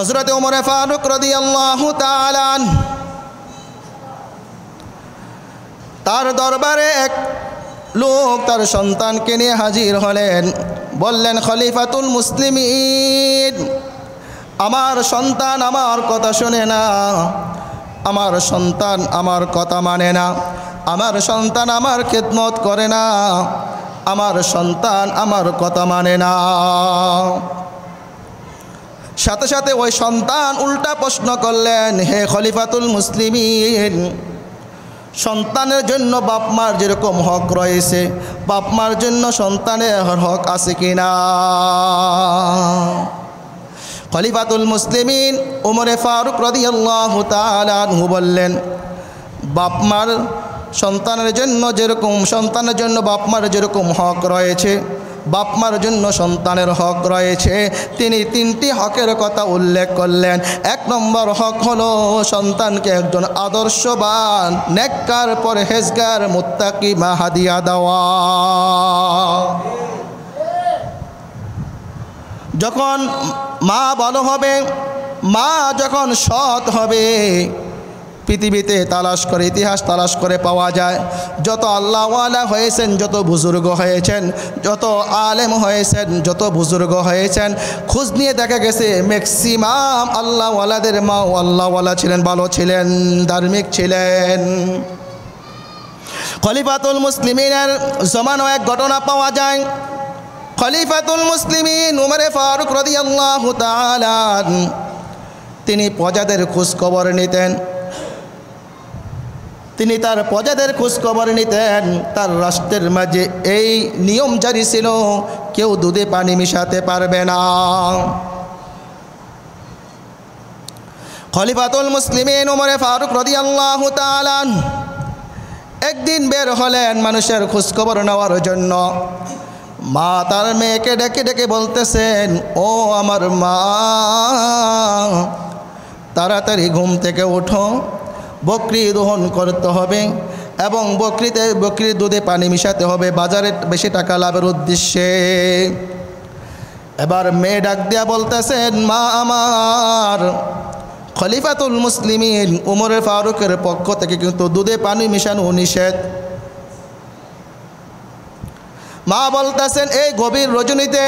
হযরত ওমর ফারুক রাদিয়াল্লাহু তাআলা আনহু তার দরবারে এক লোক তার সন্তানকে নিয়ে হাজির হলেন। বললেন, খলিফাতুল মুসলিমিন, আমার সন্তান আমার কথা শোনে না, আমার সন্তান আমার কথা মানে না, আমার সন্তান আমার খেদমত করে না, আমার সন্তান আমার কথা মানে না। সাথে সাথে ওই সন্তান উল্টা প্রশ্ন করলেন, হে খলিফাতুল মুসলিমিন, সন্তানের জন্য বাপ মার যেরকম হক রয়েছে, বাপ মার জন্য সন্তানের হক আছে কিনা? খলিফাতুল মুসলিমিন ওমরে ফারুক রাদিয়াল্লাহু তাআলা আনহু বললেন, বাপ মার সন্তানের জন্য বাপ মার যেরকম হক রয়েছে, বাপ মার জন্য সন্তানের হক রয়েছে। তিনি তিনটি হকের কথা উল্লেখ করলেন। এক নম্বর হক হলো সন্তানকে একজন আদর্শবান, নেককার, পরহেজগার, মুত্তাকি মা হাদিয়া দেওয়া। যখন মা ভালো হবে, মা যখন সৎ হবে, পৃথিবীতে তালাশ করে, ইতিহাস তালাশ করে পাওয়া যায়, যত আল্লাহওয়ালা হয়েছেন, যত বুজুর্গ হয়েছেন, যত আলেম হয়েছেন, যত বুজুর্গ হয়েছেন, খোঁজ নিয়ে দেখা গেছে ম্যাক্সিমাম আল্লাহওয়ালাদের মাও আল্লাহওয়ালা ছিলেন, ভালো ছিলেন, ধার্মিক ছিলেন। খলিফাতুল মুসলিমিনের জমানো এক ঘটনা পাওয়া যায়। খলিফাতুল মুসলিমিন উমরে ফারুক রাদিয়াল্লাহু তাআলা তিনি প্রজাদের খোঁজখবর নিতেন। তিনি তার প্রজাদের খোঁজখবর নিতেন। তার রাষ্ট্রের মাঝে এই নিয়ম জারি ছিল, কেউ দুধে পানি মিশাতে পারবে না। খলিফাতুল মুসলিমিন ওমরে ফারুক রাদিয়াল্লাহু তাআলা একদিন বের হলেন মানুষের খোঁজখবর নেওয়ার জন্য। মা তার মেয়েকে ডেকে ডেকে বলতেছেন, ও আমার মা, তাড়াতাড়ি ঘুম থেকে ওঠো, বকরি দহন করতে হবে এবং বকরির দুধে পানি মিশাতে হবে বাজারে বেশি টাকা লাভের উদ্দেশ্যে। এবার মেয়ে ডাক দিয়া বলতেছেন, মা আমার, খলিফাতুল মুসলিমিন উমরে ফারুকের পক্ষ থেকে কিন্তু দুধে পানি মিশানো নিষেধ। মা বলতেছেন, এই গভীর রজনীতে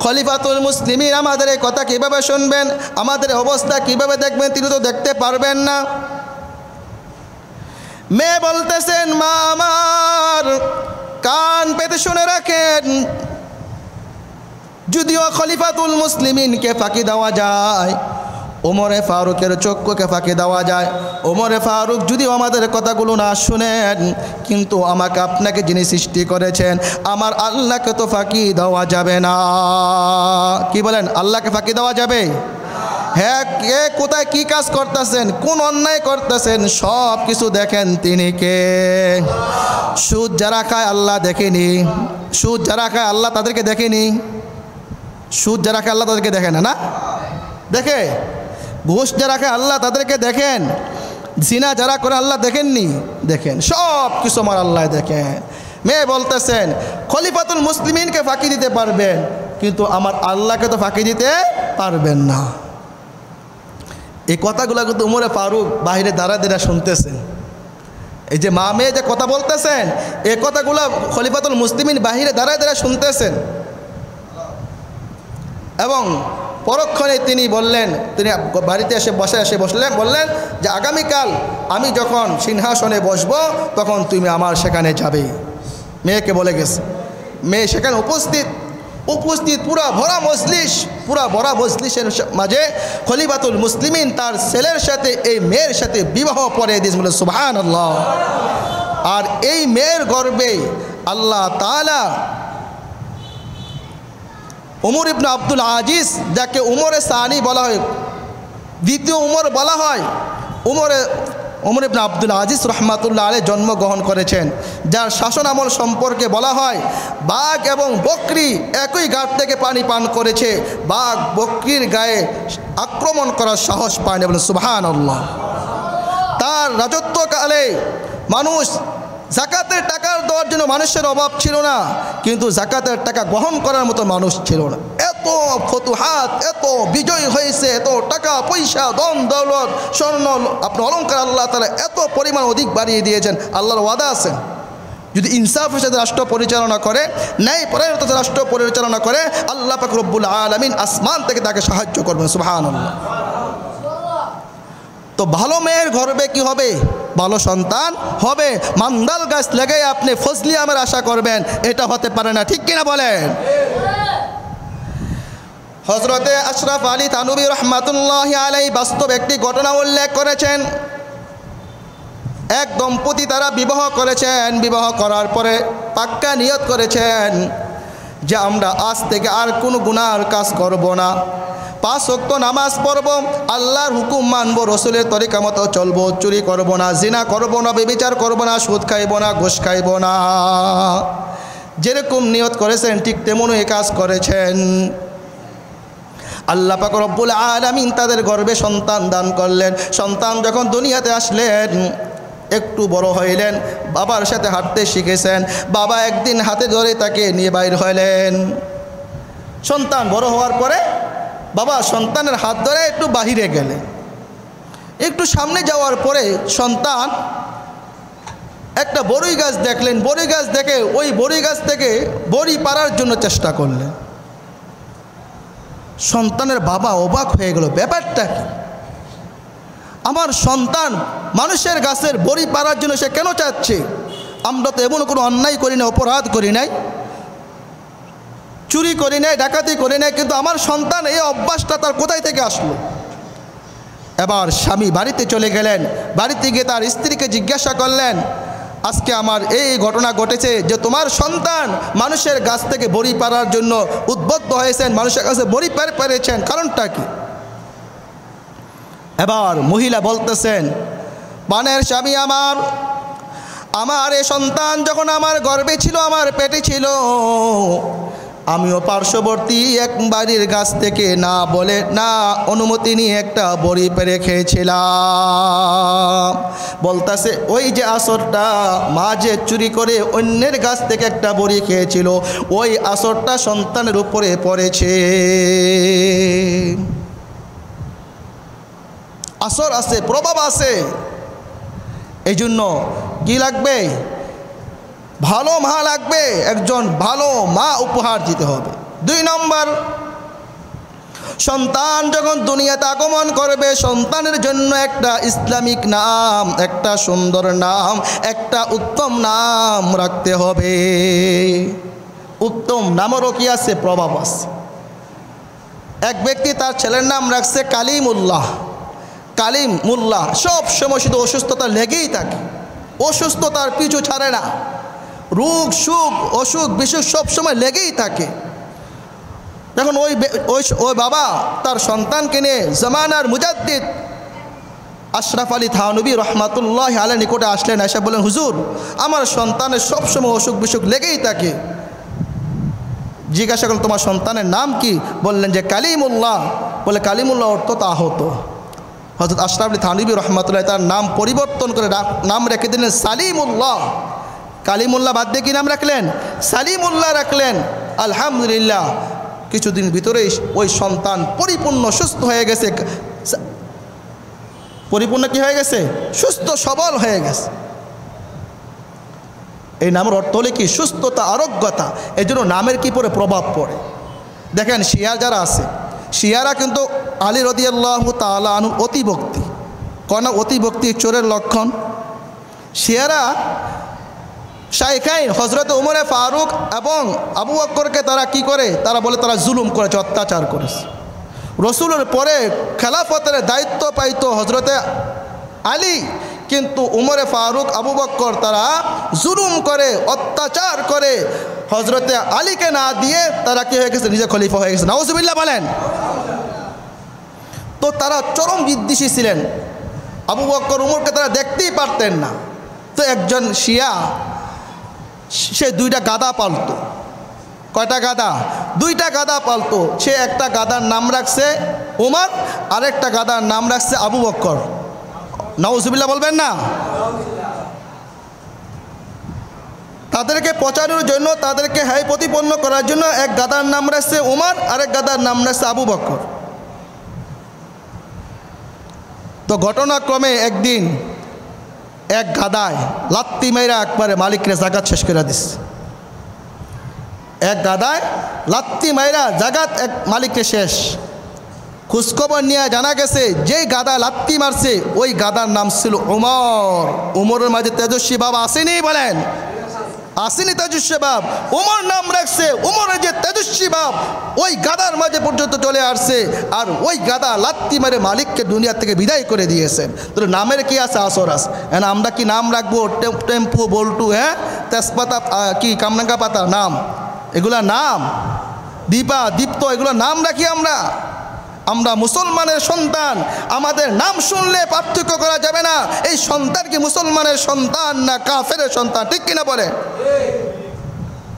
খলিফাতুল মুসলিমিন আমাদের এই কথা কীভাবে শুনবেন, আমাদের অবস্থা কিভাবে দেখবেন, তিনি তো দেখতে পারবেন না। মেয়ে বলতেছেন, মা আমার, কান পেতে শুনে রাখেন, যদিও খলিফাতুল মুসলিমিনকে ফাঁকি দেওয়া যায়, ওমরে ফারুকের চক্ষুকে ফাঁকি দেওয়া যায়। ওমরে ফারুক যদিও আমাদের কথাগুলো না শুনেন, কিন্তু আমাকে আপনাকে যিনি সৃষ্টি করেছেন, আমার আল্লাহকে তো ফাঁকি দেওয়া যাবে না। কি বলেন, আল্লাহকে ফাঁকি দেওয়া যাবে? হ্যাঁ, কে কোথায় কি কাজ করতেছেন, কোন অন্যায় করতেছেন, সব কিছু দেখেন তিনি কে। সুদ যারা খায় আল্লাহ দেখেনি, সুদ যারা খায় আল্লাহ তাদেরকে দেখেনি, সুদ যারা খায় আল্লাহ তাদেরকে দেখে না, না দেখে। ঘুষ যারা খায় আল্লাহ তাদেরকে দেখেন, জিনা যারা করে আল্লাহ দেখেননি, দেখেন, সব কিছু আমার আল্লাহ দেখেন। মেয়ে বলতেছেন, খলিফাতুল মুসলিমিনকে ফাঁকি দিতে পারবেন, কিন্তু আমার আল্লাহকে তো ফাঁকি দিতে পারবেন না। এই কথাগুলো কিন্তু উমরে ফারুক বাইরে দাঁড়া শুনতেছেন। এই যে মা মেয়ে যে কথা বলতেছেন, এই কথাগুলো খলিফাতুল মুসলিমিন বাহিরে দাঁড়া শুনতেছেন। এবং পরক্ষণে তিনি বললেন, তিনি বাড়িতে এসে বললেন যে আগামীকাল আমি যখন সিংহাসনে বসবো তখন তুমি আমার সেখানে যাবে। মেয়েকে বলে গেছে। মেয়ে সেখানে উপস্থিত পুরা ভরা মজলিসের মাঝে খলিফাতুল মুসলিমিন তার ছেলের সাথে এই মেয়ের সাথে বিবাহ পড়ে দিয়েছে, বলে সুবহানাল্লাহ। আর এই মেয়ের গর্ভে আল্লাহ তাআলা উমর ইবনে আব্দুল আজিজ, যাকে উমরে সানি বলা হয়, দ্বিতীয় উমর বলা হয়, উমর ইবনে আব্দুল আজিজ রহমাতুল্লাহ আলাইহি জন্মগ্রহণ করেছেন, যার শাসন আমল সম্পর্কে বলা হয় বাঘ এবং বকরি একই গাছ থেকে পানি পান করেছে, বাঘ বকরির গায়ে আক্রমণ করার সাহস পায়নি, বলে সুবহানাল্লাহ। তার রাজত্বকালে মানুষ জাকাতের টাকার দেওয়ার জন্য মানুষের অভাব ছিল না, কিন্তু জাকাতের টাকা গ্রহণ করার মতো মানুষ ছিল না। এত ফতুহাত, এত বিজয় হয়েছে, এত টাকা পয়সা, ধন দৌলত, স্বর্ণ, আপনার অলঙ্কার আল্লাহ তাআলা এত পরিমাণ অধিক বাড়িয়ে দিয়েছেন। আল্লাহর ওয়াদা আছে, যদি ইনসাফের সাথে রাষ্ট্র পরিচালনা করে, ন্যায় পরায়ণতার সাথে রাষ্ট্র পরিচালনা করে, আল্লাহ পাক রব্বুল আলামিন আসমান থেকে তাকে সাহায্য করবেন। সুবহানাল্লাহ। তো ভালো মেয়ের গর্বে কি হবে? ভালো সন্তান হবে। মান্দাল গাছ লাগাই আপনি ফজলি আমের আশা করবেন, এটা হতে পারে না, ঠিক কিনা বলেন? হযরতে আশরাফ আলী থানভী রহমাতুল্লাহি আলাইহি বাস্তব একটি ঘটনা উল্লেখ করেছেন। এক দম্পতি তারা বিবাহ করেছেন, বিবাহ করার পরে পাক্কা নিয়ত করেছেন যে আমরা আজ থেকে আর কোনো গুনার কাজ করব না, 5 ওয়াক্ত নামাজ পড়ব, আল্লাহর হুকুম মানব, রসুলের তরিকা মতো চলব, চুরি করব না, জিনা করব না, ব্যভিচার করব না, সুদ খাইব না, ঘুষ খাইব না। যেরকম নিয়ত করেছেন ঠিক তেমনই কাজ করেছেন। আল্লাহ পাক রব্বুল আলামিন তাদের গর্ভে সন্তান দান করলেন। সন্তান যখন দুনিয়াতে আসলেন, একটু বড় হইলেন, বাবার সাথে হাঁটতে শিখেছেন। বাবা একদিন হাতে ধরে তাকে নিয়ে বাইর হইলেন। সন্তান বড় হওয়ার পরে বাবা সন্তানের হাত ধরে একটু বাহিরে গেলেন। একটু সামনে যাওয়ার পরে সন্তান একটা বড়ই গাছ দেখলেন। বড়ই গাছ দেখে ওই বড়ই গাছ থেকে বড়ি পাড়ার জন্য চেষ্টা করলেন। সন্তানের বাবা অবাক হয়ে গেল, ব্যাপারটা কি? আমার সন্তান মানুষের গাছের বড়ি পাড়ার জন্য সে কেন চাচ্ছে? আমরা তো এমন কোনো অন্যায় করি না, অপরাধ করি নাই, চুরি করি নাই, ডাকাতি করি নাই, কিন্তু আমার সন্তান এই অভ্যাসটা তার কোথায় থেকে আসলো? এবার স্বামী বাড়িতে চলে গেলেন। বাড়িতে গিয়ে তার স্ত্রীকে জিজ্ঞাসা করলেন, আজকে আমার এই ঘটনা ঘটেছে যে তোমার সন্তান মানুষের গাছ থেকে বড়ি পাড়ার জন্য উদ্বুদ্ধ হয়েছেন, মানুষের কাছে বড়ি পেরেছেন, কারণটা কি? এবার মহিলা বলতেছেন, বানের স্বামী আমার এই সন্তান যখন আমার গর্ভে ছিল, আমার পেটে ছিল, আমিও পার্শ্ববর্তী এক বাড়ির গাছ থেকে না বলে না অনুমতি নিয়ে একটা বড়ি পেরে খেয়েছিলাম। বলতেছে ওই যে আসরটা মা যে চুরি করে অন্যের গাছ থেকে একটা বড়ি খেয়েছিল, ওই আসরটা সন্তানের উপরে পড়েছে। আসর আছে, প্রভাব আছে। এই জন্য কি লাগবে? ভালো মা লাগবে, একজন ভালো মা উপহার দিতে হবে। 2 নম্বর, সন্তান যখন দুনিয়াতে আগমন করবে, সন্তানের জন্য একটা ইসলামিক নাম, একটা সুন্দর নাম, একটা উত্তম নাম রাখতে হবে। উত্তম নামেরও কি আছে? প্রভাব আছে। এক ব্যক্তি তার ছেলের নাম রাখছে কালিমুল্লাহ। কালিমুল্লাহ, সব সময় শুধু অসুস্থতা লেগেই থাকে, অসুস্থতার পিছু ছাড়ে না, রোগ সুখ অসুখ বিসুখ সব সময় লেগেই থাকে। এখন ওই বাবা তার সন্তানকে নিয়ে জামানার মুজাদ্দিদ আশরাফ আলী থানভী রহমাতুল্লাহি আলাইহির নিকটে আসলেন। এসে বলেন, হুজুর আমার সন্তানের সবসময় অসুখ বিসুখ লেগেই থাকে। জিজ্ঞাসা করলেন, তোমার সন্তানের নাম কি? বললেন যে কালিমুল্লাহ। বলে কালিমুল্লাহ অর্থ তো আহত। হযরত আশরাফ আলী থানভী রহমাতুল্লাহ তার নাম পরিবর্তন করে নাম রেখে দিলেন সালিমুল্লাহ। কালিমুল্লাহ বাদ দিয়ে কি নাম রাখলেন? সালিমুল্লাহ রাখলেন। আলহামদুলিল্লাহ, কিছুদিন ভিতরেই ওই সন্তান পরিপূর্ণ সুস্থ হয়ে গেছে। পরিপূর্ণ কি হয়ে গেছে? সুস্থ সবল হয়ে গেছে। এই নামের অর্থ হলে কি? সুস্থতা, আরোগ্যতা। এই জন্য নামের কি পরে প্রভাব পড়ে। দেখেন শিয়া যারা আছে, শিয়ারা কিন্তু আলী রাদিয়াল্লাহু তাআলা আনহু অতিভক্তি কেন? অতিভক্তি চোরের লক্ষণ। শিয়ারা শাইখাইন হযরত উমরে ফারুক এবং আবু বকরকে তারা কি করে? তারা বলে তারা জুলুম করেছে, অত্যাচার করেছে। রসুলের পরে খেলাফতের দায়িত্ব পাইতো হযরতে আলী, কিন্তু উমরে ফারুক আবু বকর তারা জুলুম করে, অত্যাচার করে হযরতে আলীকে না দিয়ে তারা কি হয়ে গেছে? নিজে খলিফা হয়ে গেছে। নাউজুবিল্লাহ বলেন। তো তারা চরম বিদ্বেষী ছিলেন। আবু বকর উমরকে তারা দেখতেই পারতেন না। তো একজন শিয়া সে 2টা গাধা পালতো। কয়টা গাধা? 2টা গাধা পালতো। সে একটা গাধার নাম রাখছে উমর, আরেকটা গাধার নাম রাখছে আবু বকর। নাউজুবিল্লাহ বলবেন না? তাদেরকে পচানোর জন্য, তাদেরকে হাই প্রতিপন্ন করার জন্য এক গাদার নাম রাখছে উমর, আরেক গাদার নাম রাখছে আবু বকর। তো ঘটনাক্রমে একদিন এক গাদায় লাত্তি মেরা একবারে মালিকরে জাগাত শেষ করে দিস। এক গাদায় লাত্তি মাইরা জাগাত এক মালিককে শেষ। খোঁজখবর নিয়ে জানা গেছে যেই গাদা লাত্তি মারছে ওই গাদার নাম ছিল উমর। উমরের মাঝে তেজস্বী বাবা আসেনি? বলেন আসেনি তেজস্বী বাপ? উমর নাম রাখছে, উমরের যে তেজস্বী বাপ ওই গাদার মাঝে পর্যন্ত চলে আসছে, আর ওই গাদা লাত্তি মারে মালিককে দুনিয়া থেকে বিদায় করে দিয়েছেন। তাহলে নামের কি আছে? আসর আছে। আমরা কি নাম রাখবো? টেম্পু, বল্টু, হ্যাঁ, তেজপাতা, কি কামরাঙ্গা পাতা নাম, এগুলা নাম? দীপা, দীপ্ত, এগুলো নাম রাখি আমরা? আমরা মুসলমানের সন্তান, আমাদের নাম শুনলে পার্থক্য করা যাবে না এই সন্তান কি মুসলমানের সন্তান না কাফেরের সন্তান, ঠিক কিনা বলে?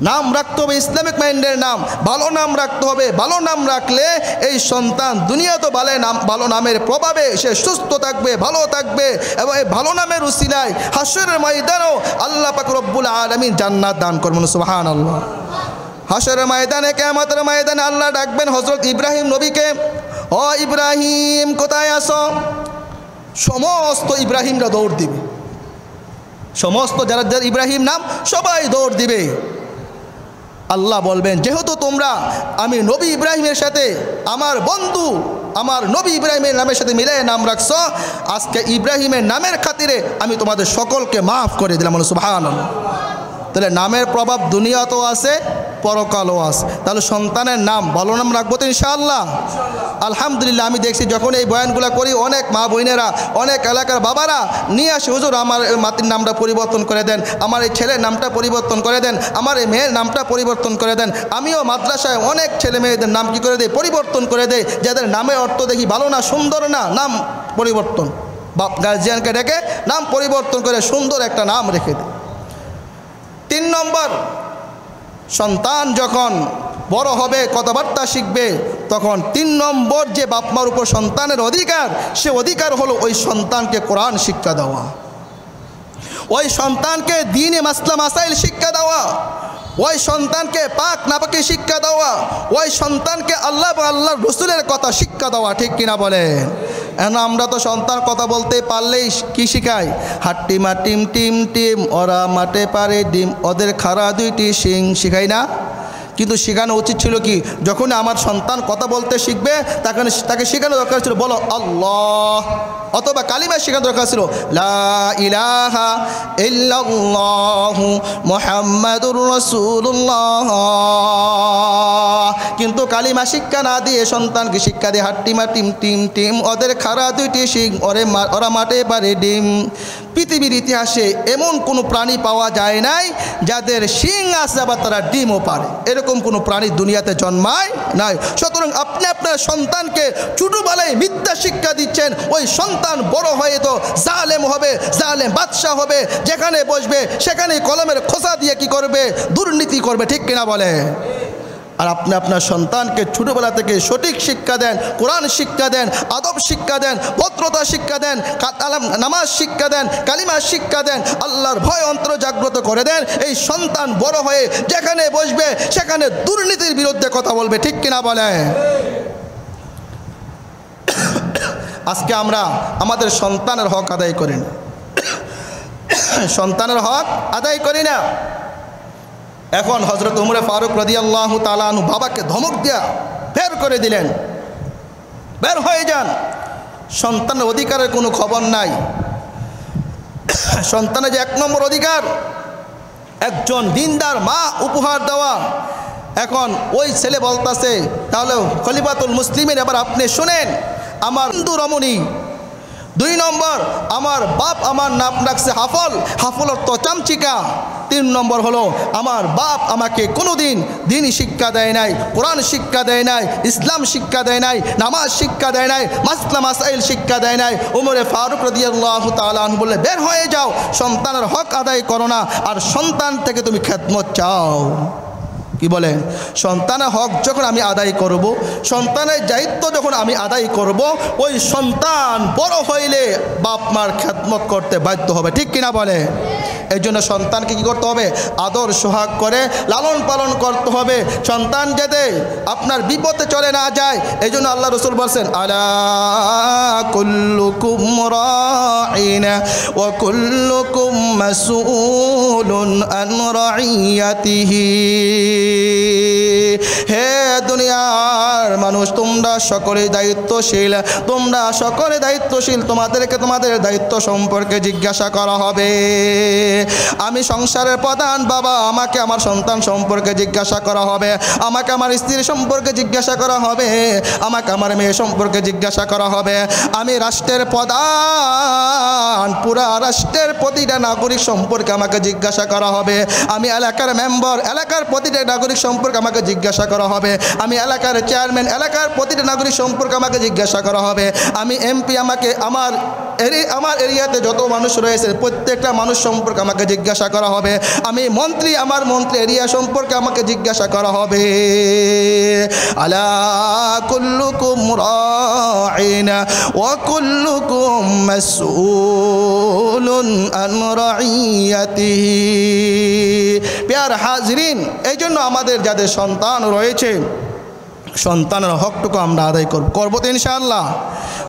নাম রাখতে হবে ইসলামিক মাইন্ডের নাম, ভালো নাম রাখতে হবে। ভালো নাম রাখলে এই সন্তান দুনিয়া তো ভালো নামের প্রভাবে সে সুস্থ থাকবে, ভালো থাকবে, এবং এই ভালো নামের উসিলায় হাসরের ময়দানেও আল্লাহ পাক রব্বুল আলামিন জান্নাত দান করবেন। সুবহানাল্লাহ। হাসরের ময়দানে, কিয়ামতের ময়দানে আল্লাহ ডাকবেন হযরত ইব্রাহিম নবীকে, ও ইব্রাহিম কোথায় আছো? সমস্ত ইব্রাহিমরা দৌড় দিবে, সমস্ত যারা যারা ইব্রাহিম নাম সবাই দৌড় দিবে। আল্লাহ বলবেন, যেহেতু তোমরা আমি নবী ইব্রাহিমের সাথে আমার বন্ধু আমার নবী ইব্রাহিমের নামের সাথে মিলে নাম রাখছো, আজকে ইব্রাহিমের নামের খাতিরে আমি তোমাদের সকলকে মাফ করে দিলাম। সুবহানাল্লাহ। তাহলে নামের প্রভাব দুনিয়াতেও আছে, পরকালও আছে। তাহলে সন্তানের নাম ভালো নাম রাখবো তো ইনশাআল্লাহ। আলহামদুলিল্লাহ, আমি দেখছি যখন এই বয়ানগুলো করি অনেক মা বোনেরা, অনেক এলাকার বাবারা নিয়ে আসে, হুজুর আমার মাতির নামটা পরিবর্তন করে দেন, আমার এই ছেলের নামটা পরিবর্তন করে দেন, আমার এই মেয়ের নামটা পরিবর্তন করে দেন। আমিও মাদ্রাসায় অনেক ছেলে মেয়েদের নাম কি করে দেয়, পরিবর্তন করে দেয়, যাদের নামের অর্থ দেখি ভালো না, সুন্দর না, নাম পরিবর্তন, বাপ গার্জিয়ানকে ডেকে নাম পরিবর্তন করে সুন্দর একটা নাম রেখে দেয়। 3 নম্বর, সন্তান যখন বড় হবে, কথাবার্তা শিখবে, তখন 3 নম্বর যে বাপমার উপর সন্তানের অধিকার, সে অধিকার হলো ওই সন্তানকে কোরআন শিক্ষা দেওয়া, ওই সন্তানকে দ্বীনে মাসলা মাসাইল শিক্ষা দেওয়া, ওই সন্তানকে পাক নাপাকি শিক্ষা দেওয়া, ওই সন্তানকে আল্লাহ বা আল্লাহর রসুলের কথা শিক্ষা দেওয়া, ঠিক কিনা বলেন? আমরা তো সন্তান কথা বলতে পারলেই কি শিখাই, হাট্টি মা টিম টিম টিম, ওরা মাঠে পারে ডিম, ওদের খাড়া 2টি শিং, শিখাই না? কিন্তু শেখানো উচিত ছিল কি, যখন আমার সন্তান কথা বলতে শিখবে তাকে শেখানো দরকার ছিল বলো আল্লাহ, অথবা কালিমা শেখানো দরকার ছিল লা ইলাহা ইল্লাল্লাহু মুহাম্মাদুর রাসূলুল্লাহ। কিন্তু কালিমা শিক্ষা না দিয়ে সন্তানকে শিক্ষা দিয়ে হাট্টিমা টিম টিম টিম, ওদের খাড়া 2টি শিং, ওরা মাঠে পারে ডিম। পৃথিবীর ইতিহাসে এমন কোনো প্রাণী পাওয়া যায় নাই যাদের শিং আছে আবার তারা ডিমও পারে, এরকম কোনো প্রাণী দুনিয়াতে জন্মায় নাই। সুতরাং আপনি আপনার সন্তানকে ছোটবেলায় মিথ্যা শিক্ষা দিচ্ছেন, ওই সন্তান বড় হয়ে তো জালেম হবে, জালেম বাদশাহ হবে, যেখানে বসবে সেখানেই কলমের খোসা দিয়ে কি করবে, দুর্নীতি করবে, ঠিক কিনা বলে? আর আপনি আপনার সন্তানকে ছোটোবেলা থেকে সঠিক শিক্ষা দেন, কোরআন শিক্ষা দেন, আদব শিক্ষা দেন, ভদ্রতা শিক্ষা দেন, নামাজ শিক্ষা দেন, কালিমা শিক্ষা দেন, আল্লাহর ভয় অন্তর জাগ্রত করে দেন, এই সন্তান বড় হয়ে যেখানে বসবে সেখানে দুর্নীতির বিরুদ্ধে কথা বলবে, ঠিক কিনা বলে? আজকে আমরা আমাদের সন্তানের হক আদায় করি না, সন্তানের হক আদায় করি না। এখন হযরত উমর ফারুক রাদিয়াল্লাহু তাআলা আনহু বাবাকে ধমক দিয়া বের করে দিলেন, বের হয়ে যান, সন্তানের অধিকারের কোনো খবর নাই। সন্তানের যে 1 নম্বর অধিকার একজন দিনদার মা উপহার দেওয়া। এখন ওই ছেলে বলতাছে, তাহলে খলিফাতুল মুসলিমিন এবার আপনি শুনেন, আমার হিন্দু রমণী। 2 নম্বর, আমার বাপ আমার নাম রাখছে হাফল, হাফল অর্থ চামচিকা। 3 নম্বর হলো আমার বাপ আমাকে কোনোদিন দ্বীনি শিক্ষা দেয় নাই, কোরআন শিক্ষা দেয় নাই, ইসলাম শিক্ষা দেয় নাই, নামাজ শিক্ষা দেয় নাই, মাসলা মাসাইল শিক্ষা দেয় নাই। উমরে ফারুক রাদিয়াল্লাহু তাআলা আনহু বলে, বের হয়ে যাও, সন্তানের হক আদায় করো না, আর সন্তান থেকে তুমি খেদমত চাও। কি বলেন? সন্তানের হক যখন আমি আদায় করব, সন্তানের দায়িত্ব যখন আমি আদায় করব, ওই সন্তান বড় হইলে বাপ মার খেদমত করতে বাধ্য হবে, ঠিক কিনা বলে? এই জন্য সন্তানকে কী করতে হবে? আদর সোহাগ করে লালন পালন করতে হবে, সন্তান যাতে আপনার বিপদে চলে না যায়। এই জন্য আল্লাহ রসুল বলছেন, আলা কুল্লুকুম রাঈন ওয়া কুল্লুকুম মাসউলুন আন রাইয়াতিহি। হে দুনিয়ার মানুষ, তোমরা সকলে দায়িত্বশীল, তোমরা সকলে দায়িত্বশীল, তোমাদেরকে তোমাদের দায়িত্ব সম্পর্কে জিজ্ঞাসা করা হবে। আমি সংসারের প্রধান বাবা, আমাকে আমার সন্তান সম্পর্কে জিজ্ঞাসা করা হবে, আমাকে আমার স্ত্রী সম্পর্কে জিজ্ঞাসা করা হবে, আমাকে আমার মেয়ে সম্পর্কে জিজ্ঞাসা করা হবে। আমি রাষ্ট্রের প্রধান, পুরা রাষ্ট্রের প্রতিটা নাগরিক সম্পর্কে আমাকে জিজ্ঞাসা করা হবে। আমি এলাকার মেম্বার, এলাকার প্রতিটা নাগরিক সম্পর্কে আমাকে জিজ্ঞাসা করা হবে। আমি এলাকার চেয়ারম্যান, এলাকার প্রতিটা নাগরিক সম্পর্কে আমাকে জিজ্ঞাসা করা হবে। আমি এমপি, আমাকে আমার এরিয়াতে যত মানুষ রয়েছে প্রত্যেকটা মানুষ সম্পর্কে আমাকে জিজ্ঞাসা করা হবে। আমি মন্ত্রী, আমার মন্ত্রী এরিয়া সম্পর্কে আমাকে জিজ্ঞাসা করা হবে। আলা কুল্লুকুম রাঈন ওয়া কুল্লুকুম মাসউলুন আন রাইয়াতিহি। প্যার হাজরিন, এই জন্য আমাদের যাদের সন্তান রয়েছে, সন্তানের হকটুকু আমরা আদায় করব তো ইনশাআল্লাহ।